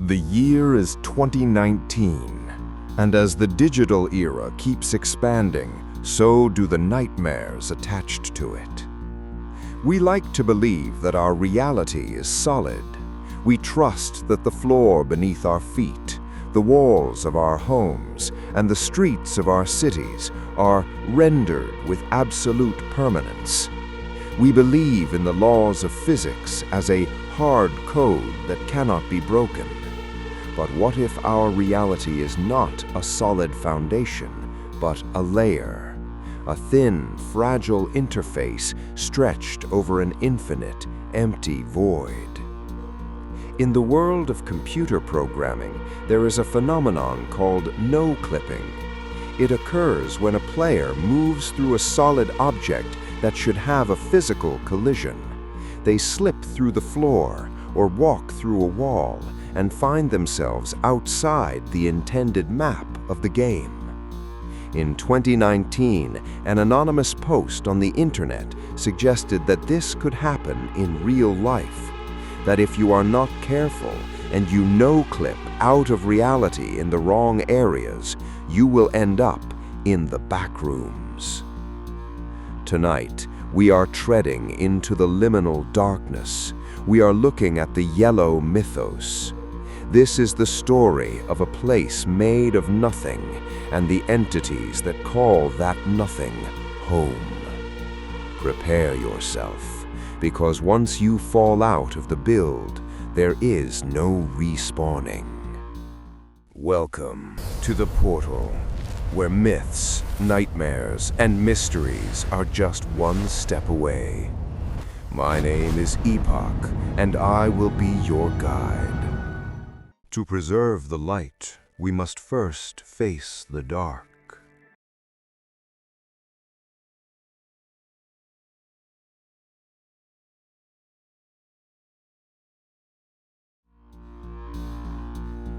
The year is 2019, and as the digital era keeps expanding, so do the nightmares attached to it. We like to believe that our reality is solid. We trust that the floor beneath our feet, the walls of our homes, and the streets of our cities are rendered with absolute permanence. We believe in the laws of physics as a hard code that cannot be broken. But what if our reality is not a solid foundation, but a layer? A thin, fragile interface stretched over an infinite, empty void. In the world of computer programming, there is a phenomenon called no-clipping. It occurs when a player moves through a solid object that should have a physical collision. They slip through the floor or walk through a wall and find themselves outside the intended map of the game. In 2019, an anonymous post on the internet suggested that this could happen in real life, that if you are not careful and you no-clip out of reality in the wrong areas, you will end up in the backrooms. Tonight, we are treading into the liminal darkness. We are looking at the yellow mythos. This is the story of a place made of nothing and the entities that call that nothing home. Prepare yourself, because once you fall out of the build, there is no respawning. Welcome to the portal, where myths, nightmares, and mysteries are just one step away. My name is Epoch, and I will be your guide. To preserve the light, we must first face the dark.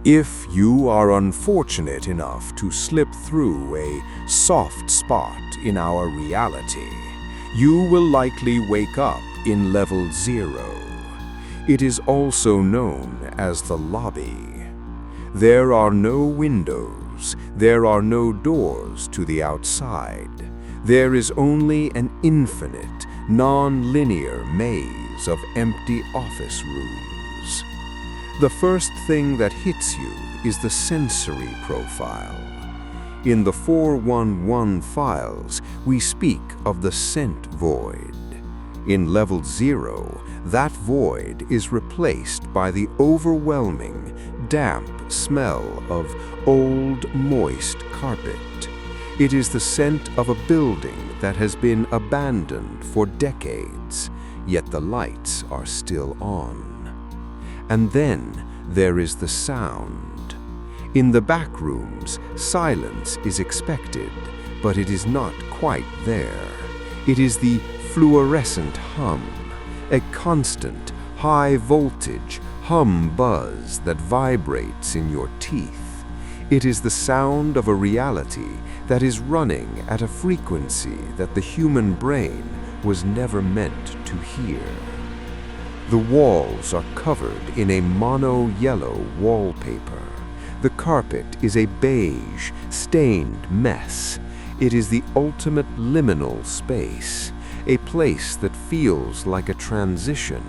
If you are unfortunate enough to slip through a soft spot in our reality, you will likely wake up in level 0. It is also known as the lobby. There are no windows, there are no doors to the outside. There is only an infinite, non-linear maze of empty office rooms. The first thing that hits you is the sensory profile. In the 411 files, we speak of the scent void. In level 0, that void is replaced by the overwhelming, damp smell of old, moist carpet. It is the scent of a building that has been abandoned for decades, yet the lights are still on. And then there is the sound. In the backrooms, silence is expected, but it is not quite there. It is the fluorescent hum, a constant, high-voltage hum buzz that vibrates in your teeth. It is the sound of a reality that is running at a frequency that the human brain was never meant to hear. The walls are covered in a mono-yellow wallpaper. The carpet is a beige, stained mess. It is the ultimate liminal space, a place that feels like a transition,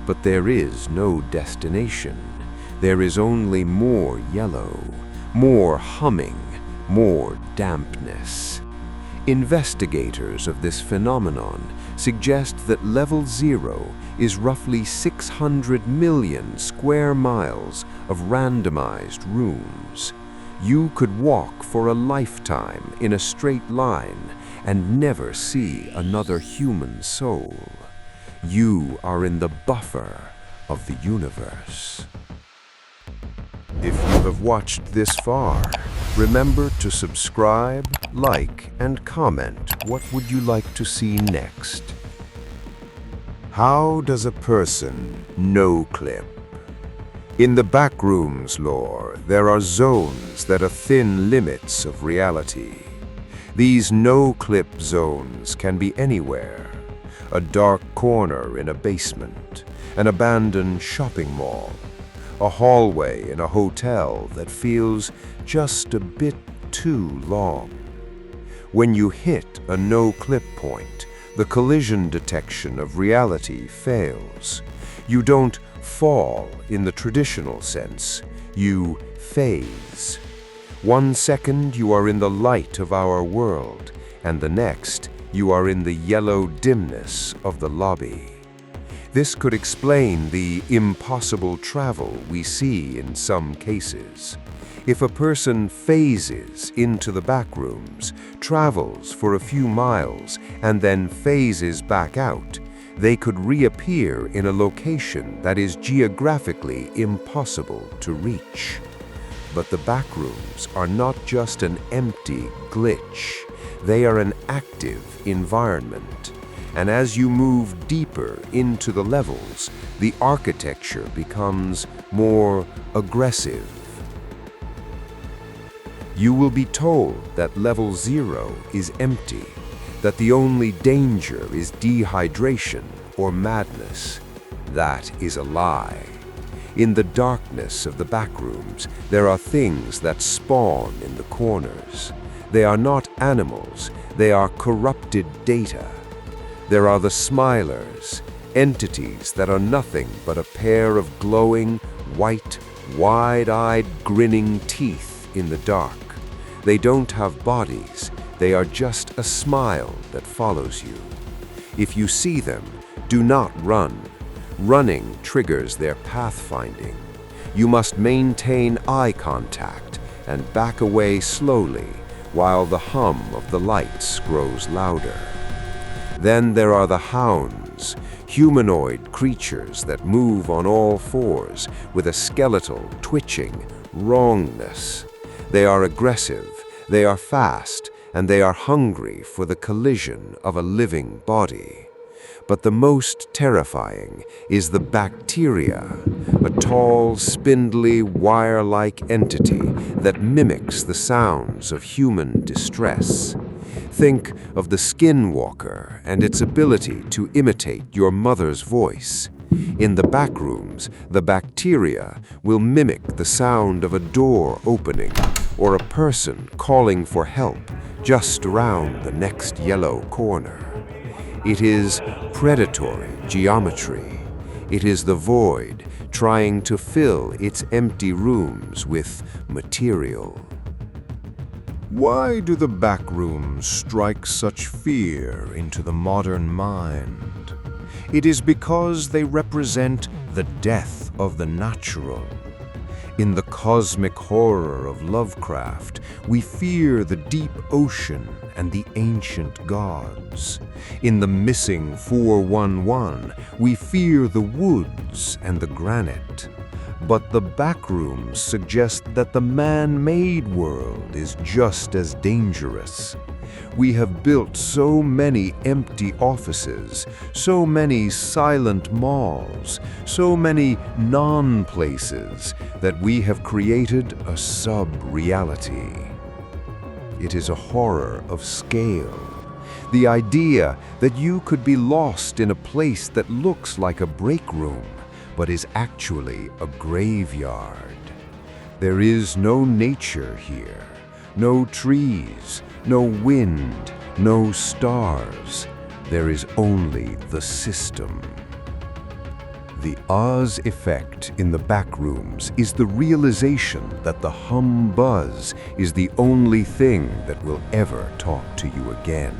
but there is no destination. There is only more yellow, more humming, more dampness. Investigators of this phenomenon suggest that level 0 is roughly 600 million square miles of randomized rooms. You could walk for a lifetime in a straight line and never see another human soul. You are in the buffer of the universe. If you have watched this far, remember to subscribe, like, and comment what would you like to see next. How does a person no-clip? In the Backrooms lore, there are zones that are thin limits of reality. These no-clip zones can be anywhere. A dark corner in a basement, an abandoned shopping mall, a hallway in a hotel that feels just a bit too long. When you hit a no-clip point, the collision detection of reality fails. You don't fall in the traditional sense, you phase. 1 second you are in the light of our world, and the next you are in the yellow dimness of the lobby. This could explain the impossible travel we see in some cases. If a person phases into the backrooms, travels for a few miles, and then phases back out, they could reappear in a location that is geographically impossible to reach. But the backrooms are not just an empty glitch. They are an active environment. And as you move deeper into the levels, the architecture becomes more aggressive. You will be told that level 0 is empty, that the only danger is dehydration or madness. That is a lie. In the darkness of the backrooms, there are things that spawn in the corners. They are not animals, they are corrupted data. There are the smilers, entities that are nothing but a pair of glowing, white, wide-eyed, grinning teeth in the dark. They don't have bodies, they are just a smile that follows you. If you see them, do not run. Running triggers their pathfinding. You must maintain eye contact and back away slowly while the hum of the lights grows louder. Then there are the Hounds, humanoid creatures that move on all fours with a skeletal, twitching wrongness. They are aggressive, they are fast, and they are hungry for the collision of a living body. But the most terrifying is the bacteria, a tall, spindly, wire-like entity that mimics the sounds of human distress. Think of the skinwalker and its ability to imitate your mother's voice. In the backrooms, the bacteria will mimic the sound of a door opening or a person calling for help just around the next yellow corner. It is predatory geometry. It is the void trying to fill its empty rooms with material. Why do the backrooms strike such fear into the modern mind? It is because they represent the death of the natural. In the cosmic horror of Lovecraft, we fear the deep ocean and the ancient gods. In the Missing 411, we fear the woods and the granite. But the backrooms suggest that the man-made world is just as dangerous. We have built so many empty offices, so many silent malls, so many non-places that we have created a sub-reality. It is a horror of scale. The idea that you could be lost in a place that looks like a break room, but is actually a graveyard. There is no nature here, no trees, no wind, no stars. There is only the system. The Oz effect in the backrooms is the realization that the hum-buzz is the only thing that will ever talk to you again.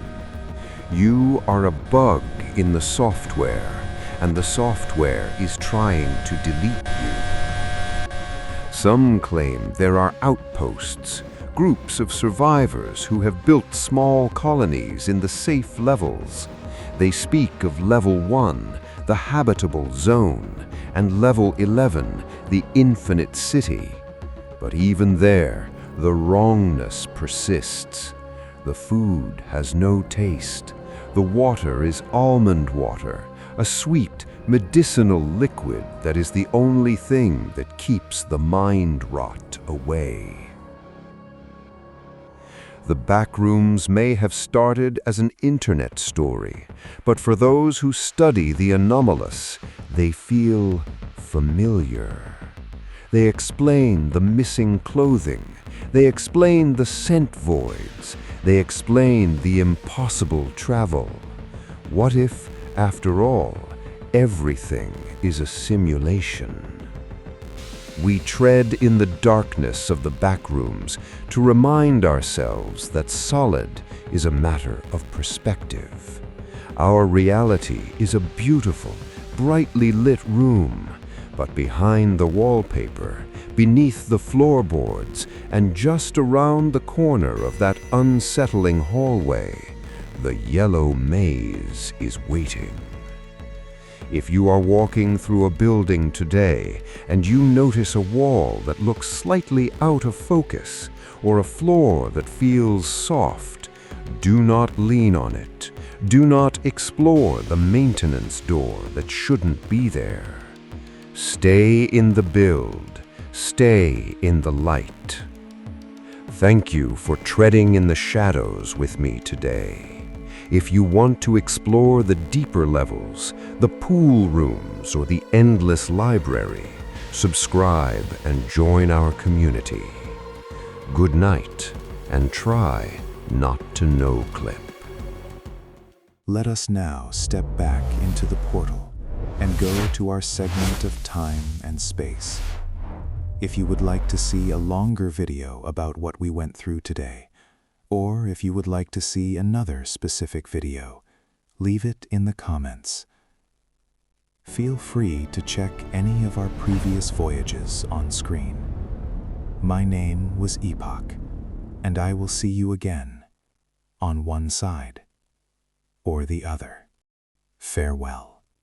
You are a bug in the software, and the software is trying to delete you. Some claim there are outposts, groups of survivors who have built small colonies in the safe levels. They speak of level 1, the habitable zone, and level 11, the infinite city. But even there, the wrongness persists. The food has no taste. The water is almond water, a sweet, medicinal liquid that is the only thing that keeps the mind rot away. The backrooms may have started as an internet story, but for those who study the anomalous, they feel familiar. They explain the missing clothing. They explain the scent voids. They explain the impossible travel. What if, after all, everything is a simulation? We tread in the darkness of the backrooms to remind ourselves that solid is a matter of perspective. Our reality is a beautiful, brightly lit room, but behind the wallpaper, beneath the floorboards, and just around the corner of that unsettling hallway, the yellow maze is waiting. If you are walking through a building today and you notice a wall that looks slightly out of focus or a floor that feels soft, do not lean on it. Do not explore the maintenance door that shouldn't be there. Stay in the build. Stay in the light. Thank you for treading in the shadows with me today. If you want to explore the deeper levels, the pool rooms, or the endless library, subscribe and join our community. Good night, and try not to no-clip. Let us now step back into the portal and go to our segment of time and space. If you would like to see a longer video about what we went through today, or if you would like to see another specific video, leave it in the comments. Feel free to check any of our previous voyages on screen. My name was Epoch, and I will see you again on one side or the other. Farewell.